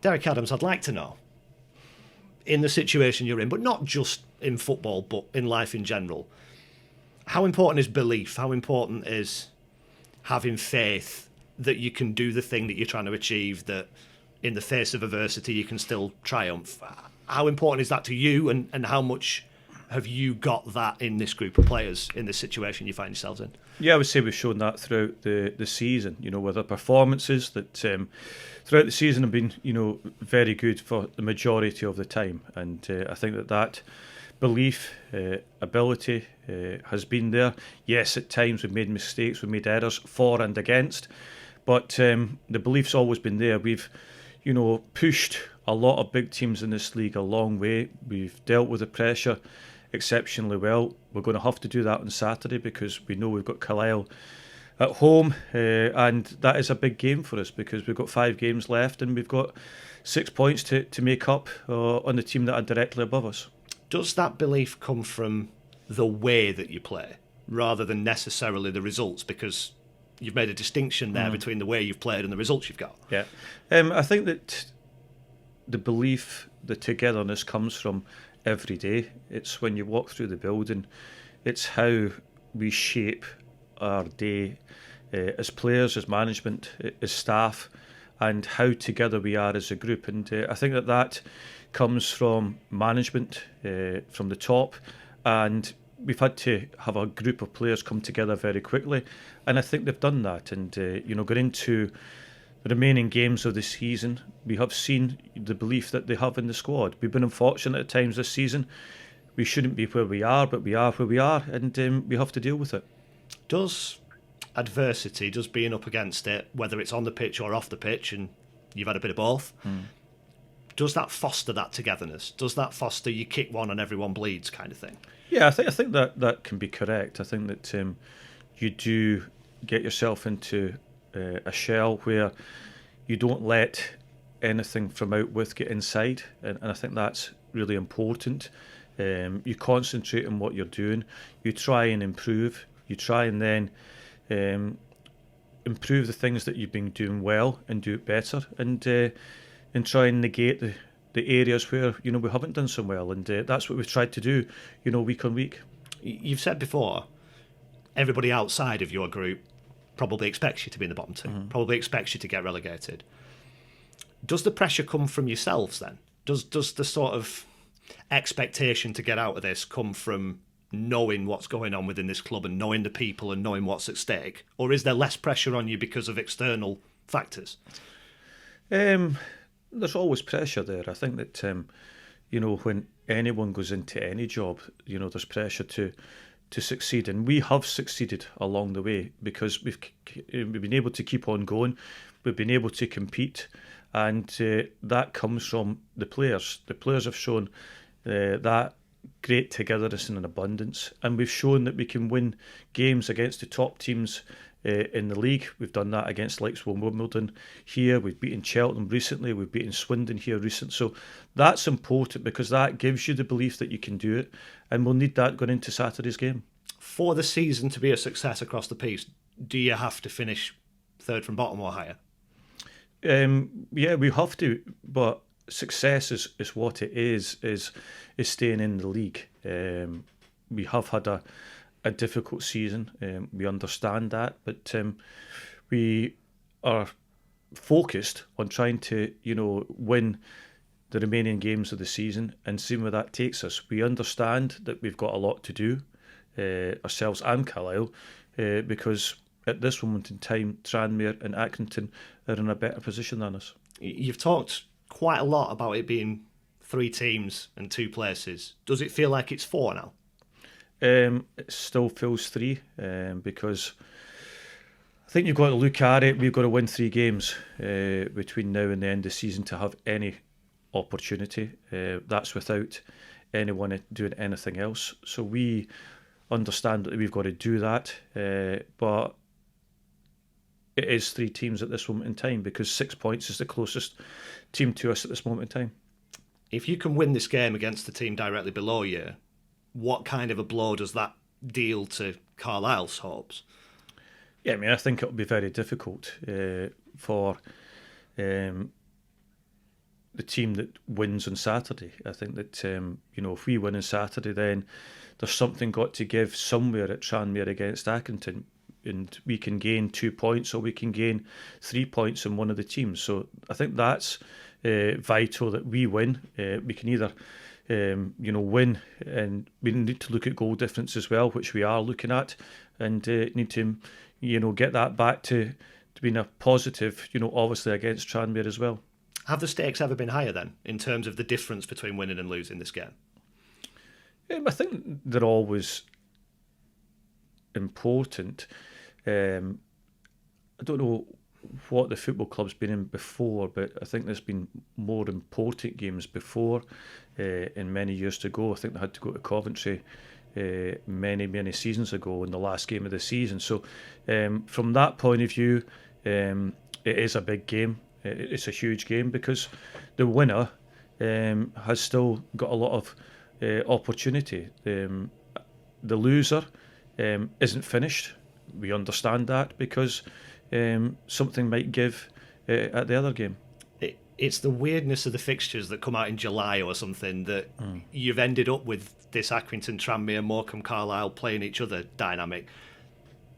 Derek Adams, I'd like to know, in the situation you're in, but not just in football, but in life in general, how important is belief? How important is having faith that you can do the thing that you're trying to achieve, that in the face of adversity you can still triumph? How important is that to you, and how much have you got that in this group of players, in this situation you find yourselves in? Yeah, I would say we've shown that throughout the season, with our performances that throughout the season have been, very good for the majority of the time. And I think that belief, ability has been there. Yes, at times we've made mistakes, we've made errors for and against, but the belief's always been there. We've, pushed a lot of big teams in this league a long way. We've dealt with the pressure exceptionally well. We're going to have to do that on Saturday because we know we've got Carlisle at home, and that is a big game for us because we've got 5 games left and we've got 6 points to make up on the team that are directly above us. Does that belief come from the way that you play rather than necessarily the results? Because you've made a distinction there between the way you've played and the results you've got. Yeah, I think that the belief, the togetherness comes from every day. It's when you walk through the building, it's how we shape our day as players, as management, as staff, and how together we are as a group. And I think that comes from management, from the top, and we've had to have a group of players come together very quickly, and I think they've done that. And going into the remaining games of the season, we have seen the belief that they have in the squad. We've been unfortunate at times this season. We shouldn't be where we are, but we are where we are, and we have to deal with it. Does adversity, does being up against it, whether it's on the pitch or off the pitch, and you've had a bit of both, does that foster that togetherness? Does that foster you kick one and everyone bleeds kind of thing? Yeah, I think that can be correct. I think that you do get yourself into a shell where you don't let anything from out with get inside, and I think that's really important. You concentrate on what you're doing, you try and improve, you try and then improve the things that you've been doing well and do it better, and try and negate the areas where we haven't done so well, and that's what we've tried to do week on week. You've said before, everybody outside of your group probably expects you to be in the bottom two, probably expects you to get relegated. Does the pressure come from yourselves then? Does the sort of expectation to get out of this come from knowing what's going on within this club and knowing the people and knowing what's at stake? Or is there less pressure on you because of external factors? There's always pressure there. I think that when anyone goes into any job, there's pressure to succeed, and we have succeeded along the way because we've been able to keep on going. We've been able to compete, and that comes from the players. The players have shown that great togetherness and an abundance, and we've shown that we can win games against the top teams in the league. We've done that against likes of Wimbledon here. We've beaten Cheltenham recently. We've beaten Swindon here recently. So that's important because that gives you the belief that you can do it, and we'll need that going into Saturday's game. For the season to be a success across the piece, do you have to finish third from bottom or higher? Yeah, we have to, but success is what it is staying in the league. We have had a difficult season. We understand that, but we are focused on trying to, win the remaining games of the season and seeing where that takes us. We understand that we've got a lot to do, ourselves and Carlisle, because at this moment in time, Tranmere and Accrington are in a better position than us. You've talked quite a lot about it being 3 teams and 2 places. Does it feel like it's 4 now? It still feels 3 because I think you've got to look at it. We've got to win 3 games between now and the end of the season to have any opportunity. That's without anyone doing anything else. So we understand that we've got to do that, but it is 3 teams at this moment in time because 6 points is the closest team to us at this moment in time. If you can win this game against the team directly below you, what kind of a blow does that deal to Carlisle's hopes? Yeah, I think it'll be very difficult for the team that wins on Saturday. I think that if we win on Saturday, then there's something got to give somewhere at Tranmere against Accrington, and we can gain 2 points or we can gain 3 points in one of the teams. So I think that's vital that we win. We can either win, and we need to look at goal difference as well, which we are looking at, and need to get that back to being a positive, obviously against Tranmere as well. Have the stakes ever been higher then, in terms of the difference between winning and losing this game? I think they're always important. I don't know what the football club's been in before, but I think there's been more important games before in many years ago. I think they had to go to Coventry many seasons ago in the last game of the season. So from that point of view, it is a big game. It's a huge game because the winner has still got a lot of opportunity. The loser isn't finished. We understand that because something might give at the other game. It's the weirdness of the fixtures that come out in July or something that you've ended up with this Accrington, Tranmere, Morecambe, Carlisle playing each other dynamic.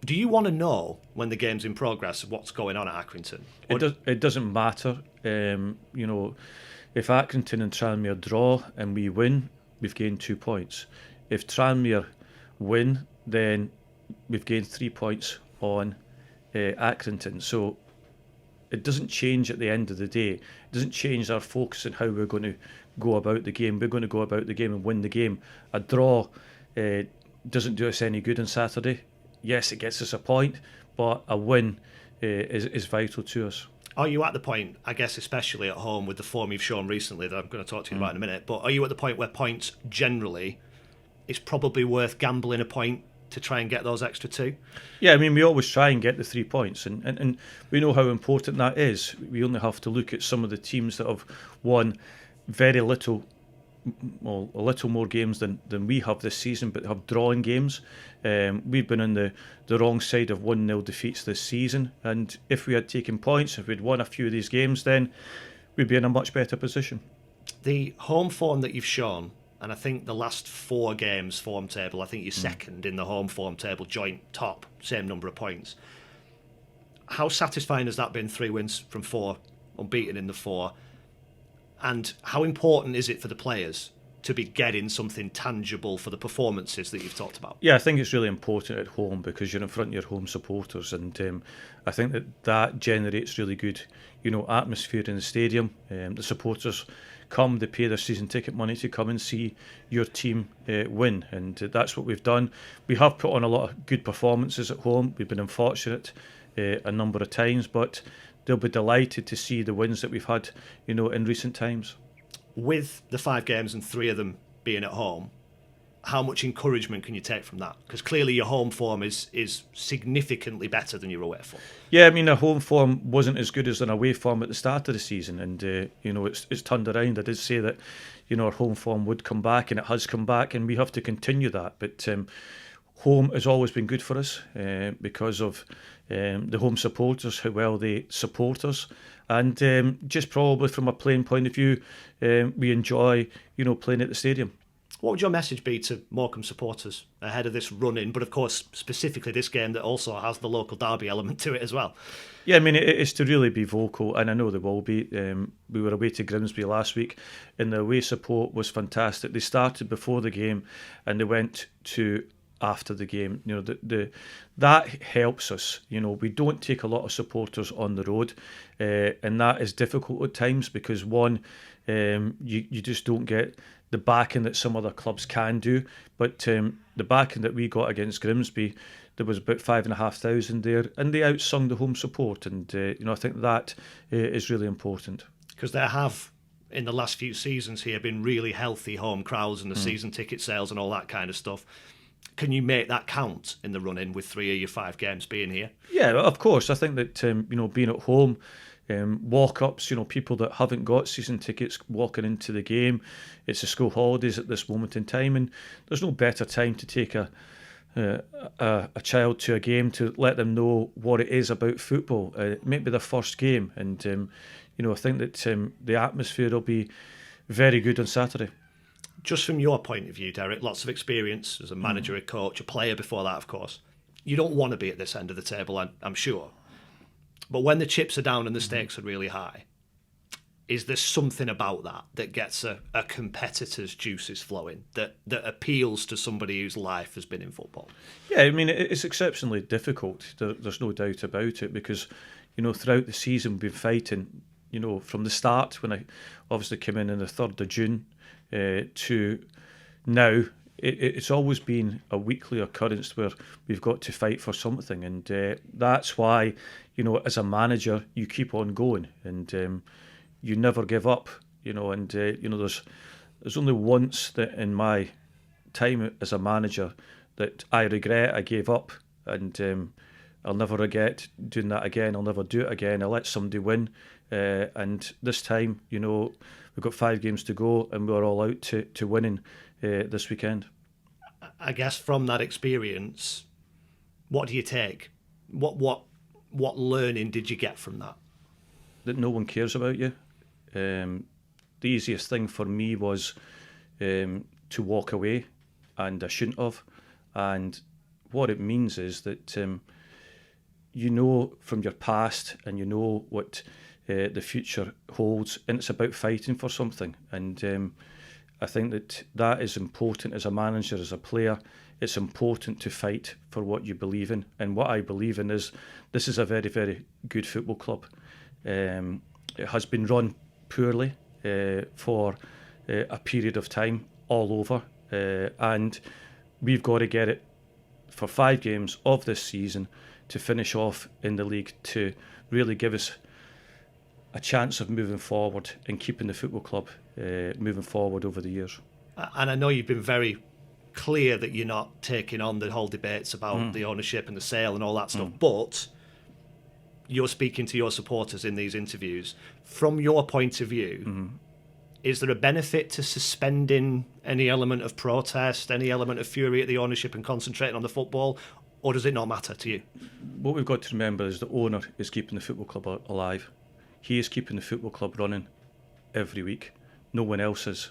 Do you want to know when the game's in progress what's going on at Accrington? It doesn't matter. If Accrington and Tranmere draw and we win, we've gained 2 points. If Tranmere win, then we've gained 3 points on Accrington. So it doesn't change at the end of the day. It doesn't change our focus on how we're going to go about the game. We're going to go about the game and win the game. A draw doesn't do us any good on Saturday. Yes, it gets us a point, but a win is vital to us. Are you at the point, I guess especially at home with the form you've shown recently that I'm going to talk to you about in a minute, but are you at the point where points generally, it's probably worth gambling a point to try and get those extra 2? Yeah, I mean, we always try and get the 3 points, and we know how important that is. We only have to look at some of the teams that have won very little, well, a little more games than we have this season, but have drawn games. We've been on the wrong side of 1-0 defeats this season, and if we had taken points, if we'd won a few of these games, then we'd be in a much better position. The home form that you've shown, and I think the last 4 games form table, I think you're second in the home form table, joint top, same number of points. How satisfying has that been? 3 wins from 4, unbeaten in the 4. And how important is it for the players to be getting something tangible for the performances that you've talked about? Yeah, I think it's really important at home because you're in front of your home supporters, and I think that generates really good, atmosphere in the stadium. The supporters come, they pay their season ticket money to come and see your team win, and that's what we've done. We have put on a lot of good performances at home. We've been unfortunate a number of times, but they'll be delighted to see the wins that we've had, in recent times. With the 5 games and 3 of them being at home, how much encouragement can you take from that? Because clearly your home form is significantly better than your away form. Yeah, I mean, our home form wasn't as good as an away form at the start of the season, and it's turned around. I did say that our home form would come back, and it has come back, and we have to continue that. But home has always been good for us because of the home supporters, how well they support us, and just probably from a playing point of view, we enjoy playing at the stadium. What would your message be to Morecambe supporters ahead of this run-in, but of course specifically this game that also has the local derby element to it as well? Yeah, I mean, it is to really be vocal, and I know they will be. We were away to Grimsby last week, and the away support was fantastic. They started before the game, and they went to after the game. That helps us. We don't take a lot of supporters on the road, and that is difficult at times because one, you just don't get the backing that some other clubs can do. But the backing that we got against Grimsby, there was about 5,500 there, and they outsung the home support, and I think that is really important. Because there have, in the last few seasons here, been really healthy home crowds and the season ticket sales and all that kind of stuff. Can you make that count in the run-in with 3 of your 5 games being here? Yeah, of course. I think that being at home, walk-ups, people that haven't got season tickets walking into the game. It's the school holidays at this moment in time, and there's no better time to take a child to a game to let them know what it is about football. It might be their first game, and I think that the atmosphere will be very good on Saturday. Just from your point of view, Derek, lots of experience as a manager, a coach, a player before that, of course. You don't want to be at this end of the table, I'm sure. But when the chips are down and the stakes are really high, is there something about that gets a competitor's juices flowing, that appeals to somebody whose life has been in football? Yeah, I mean, it's exceptionally difficult. There's no doubt about it, because, throughout the season we've been fighting, from the start when I obviously came in the 3rd of June to now. It's always been a weekly occurrence where we've got to fight for something, and that's why, as a manager, you keep on going, and you never give up, and there's only once that in my time as a manager that I regret I gave up, and I'll never regret doing that again. I'll never do it again. I'll let somebody win, and this time, we've got 5 games to go, and we're all out to winning this weekend. I guess from that experience, what do you take? What learning did you get from that? That no one cares about you. The easiest thing for me was to walk away, and I shouldn't have. And what it means is that from your past, and what the future holds, and it's about fighting for something. And I think that is important as a manager, as a player. It's important to fight for what you believe in. And what I believe in is this is a very, very good football club. It has been run poorly for a period of time all over. And we've got to get it for 5 games of this season to finish off in the league, to really give us a chance of moving forward and keeping the football club moving forward over the years. And I know you've been very clear that you're not taking on the whole debates about the ownership and the sale and all that stuff, but you're speaking to your supporters in these interviews. From your point of view, is there a benefit to suspending any element of protest, any element of fury at the ownership and concentrating on the football, or does it not matter to you? What we've got to remember is the owner is keeping the football club alive. He is keeping the football club running every week. No one else is.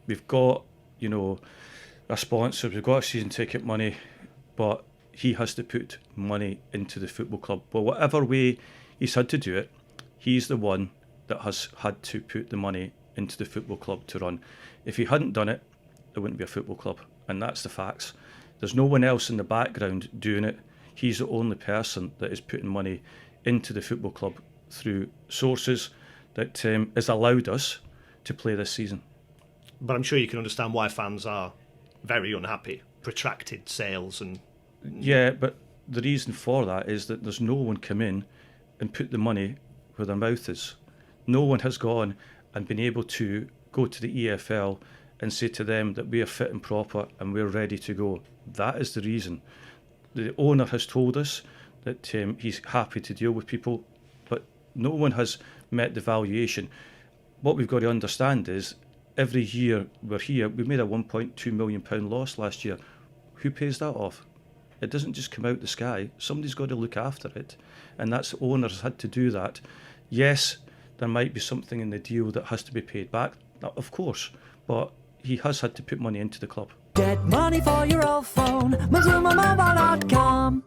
We've got, our sponsors, we've got our season ticket money, but he has to put money into the football club. But whatever way he's had to do it, he's the one that has had to put the money into the football club to run. If he hadn't done it, there wouldn't be a football club. And that's the facts. There's no one else in the background doing it. He's the only person that is putting money into the football club through sources that has allowed us to play this season. But I'm sure you can understand why fans are very unhappy. Protracted sales and... Yeah, but the reason for that is that there's no one come in and put the money where their mouth is. No one has gone and been able to go to the EFL and say to them that we are fit and proper and we're ready to go. That is the reason. The owner has told us that he's happy to deal with people, but no one has met the valuation. What we've got to understand is every year we're here, we made a £1.2 million loss last year. Who pays that off? It doesn't just come out the sky. Somebody's got to look after it, and that's the owner's had to do that. Yes, there might be something in the deal that has to be paid back, of course, but he has had to put money into the club. Get money for your old phone, MazumaMobile.com.